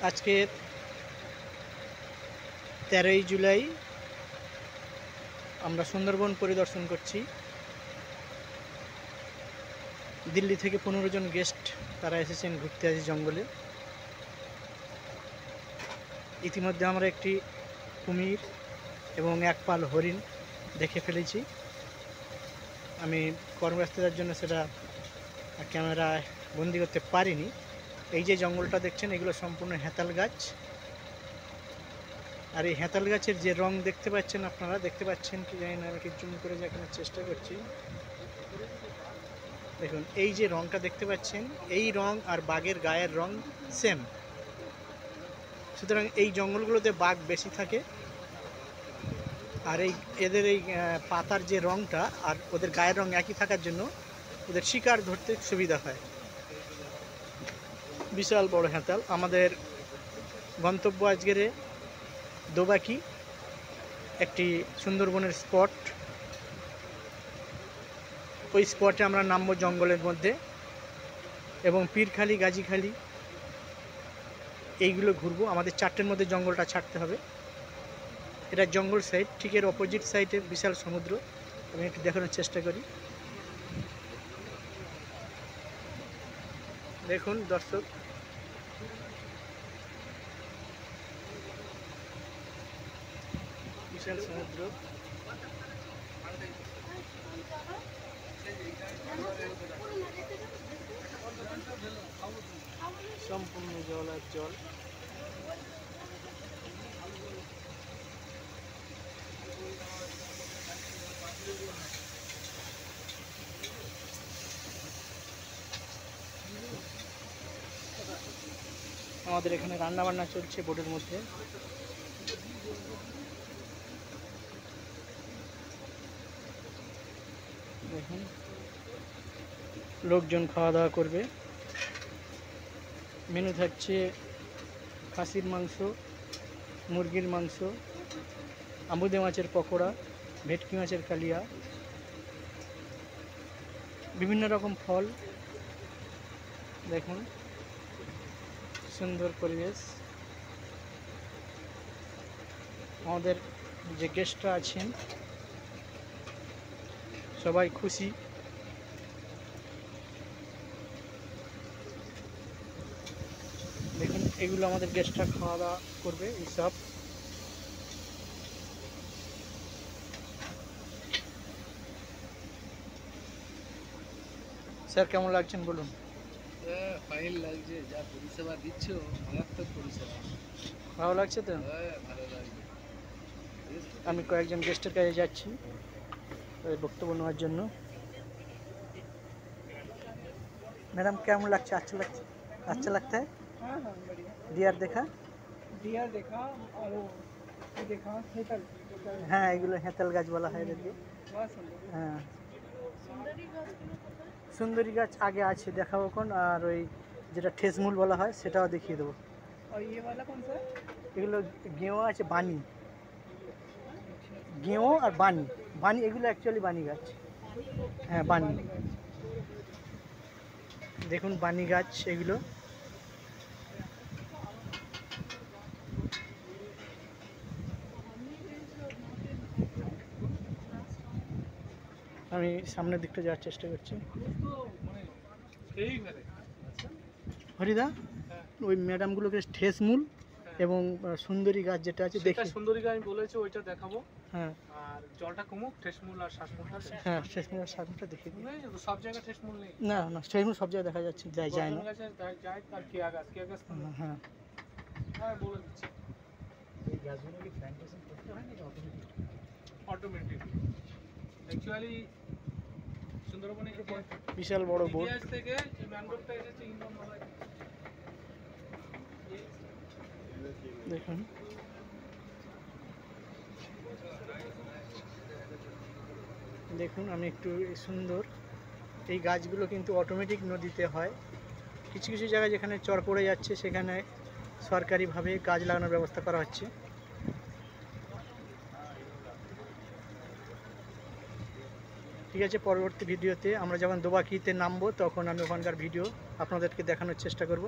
আজকে 13ই জুলাই আমরা সুন্দরবন পরিদর্শন করছি। দিল্লি থেকে 15 জন গেস্ট তারা এসেছেন ঘুরতে আজ জঙ্গলে। ইতিমধ্যে আমরা একটি কুমির এবং এক পাল হরিণ দেখে ফেলেছি। আমি কর্মব্যস্ততার জন্য সেটা ক্যামেরায় বন্দি করতে পারিনি। এই যে জঙ্গলটা দেখছেন এগুলো সম্পূর্ণ হেঁতাল গাছ, আর এই হেঁতাল গাছের যে রং দেখতে পাচ্ছেন, আপনারা দেখতে পাচ্ছেন কি জানি না, আমি একটু জুম করে দেখানোর চেষ্টা করছি। দেখুন এই যে রংটা দেখতে পাচ্ছেন, এই রং আর বাঘের গায়ের রং সেম। সুতরাং এই জঙ্গলগুলোতে বাঘ বেশি থাকে, আর এই এদের এই পাতার যে রংটা আর ওদের গায়ের রং একই থাকার জন্য ওদের শিকার ধরতে সুবিধা হয়। বিশাল বড় হেঁতাল। আমাদের গন্তব্য আজকের দোবাকি, একটি সুন্দরবনের স্পট। ওই স্পটে আমরা নামবো জঙ্গলের মধ্যে, এবং পীরখালি, গাজীখালি এইগুলো ঘুরবো। আমাদের 4টের মধ্যে জঙ্গলটা ছাড়তে হবে। এটা জঙ্গল সাইড, ঠিক এর অপোজিট সাইডে বিশাল সমুদ্র। আমি একটু দেখানোর চেষ্টা করি। দেখুন দর্শক, বিশাল সমুদ্র। সম্পূর্ণ জল আর জল। আমাদের এখানে রান্না বান্না চলছে বোটের মধ্যে। দেখুন লোকজন খাওয়া দাওয়া করবে। মেনু থাকছে খাসির মাংস, মুরগির মাংস, আমুদে মাছের পকোড়া, ভেটকি মাছের কালিয়া, বিভিন্ন রকম ফল। দেখুন সুন্দর পরিবেশ। আমাদের যে গেস্টরা আছেন সবাই খুশি। দেখুন এগুলো আমাদের গেস্টরা খাওয়া দাওয়া করবে এইসব। স্যার কেমন লাগছেন বলুন? ফাইন লাগছে, যা পরিষেবা দিচ্ছ মারাত্মক পরিষেবা। ভালো লাগছে তো? ভালো লাগছে। আমি কয়েকজন গেস্টের কাছে যাচ্ছি বক্তব্য নেওয়ার জন্য। मैडम কেমন লাগছে? अच्छा लगता अच्छा लगता है? हाँ हाँ बढ़िया। ডিয়ার দেখা? डियर देखा और वो देखा हेतल। হ্যাঁ এগুলো হেঁতাল গাছ বলা হয় এদেরকে। बहुत सुंदर। হ্যাঁ সুন্দরী গাছ আগে আছে, দেখাবো কোন। আর ওই যেটা ঠেসমূল বলা হয় সেটাও দেখিয়ে দেবো। और ये वाला कौन सा है? এগুলো গেঁয়ো আছে, বানি, গেঁয়ো আর বানি। বানি এগুলো অ্যাকচুয়ালি বানি গাছ। হ্যাঁ বানি। দেখুন বানি গাছ এগুলো। আমি সামনের দিকটা যাওয়ার চেষ্টা করছি। হরিদা ওই ম্যাডামগুলোকে ঠেসমূল এবং সুন্দরী গাছ যেটা আছে দেখি। সুন্দরী গাছ আমি বলেছি ওইটা দেখাবো। হ্যাঁ আর জলটা কমুক, ঠেসমূল আর শ্বাসমূলটা। হ্যাঁ ঠেসমূল আর শ্বাসমূলটা দেখিয়ে দিই। সব জায়গায় ঠেসমূল নেই। না না ঠেসমূল সব জায়গায় দেখা যাচ্ছে, যায় না। যায় তার কেয়া গাছ, কেয়া গাছ হ্যাঁ হ্যাঁ বলে দিচ্ছি। এই গাছগুলো কি প্ল্যান্টেশন করতে হয় নাকি অটোমেটিক? অটোমেটিক। অ্যাকচুয়ালি সুন্দরবনে বিশাল বড় বোট। ইতিহাস থেকে এই ম্যানগ্রোভটা এসেছে ইন্দোনেশিয়া। দেখুন দেখুন আমি একটু সুন্দর। এই গাছগুলো কিন্তু অটোমেটিক নদীতে হয়। কিছু কিছু জায়গায় যেখানে চর পড়ে যাচ্ছে সেখানে সরকারিভাবে গাছ লাগানোর ব্যবস্থা করা হচ্ছে। ঠিক আছে, পরবর্তী ভিডিওতে আমরা যখন দোবাকিতে নামবো তখন আমি ওখানকার ভিডিও আপনাদেরকে দেখানোর চেষ্টা করব।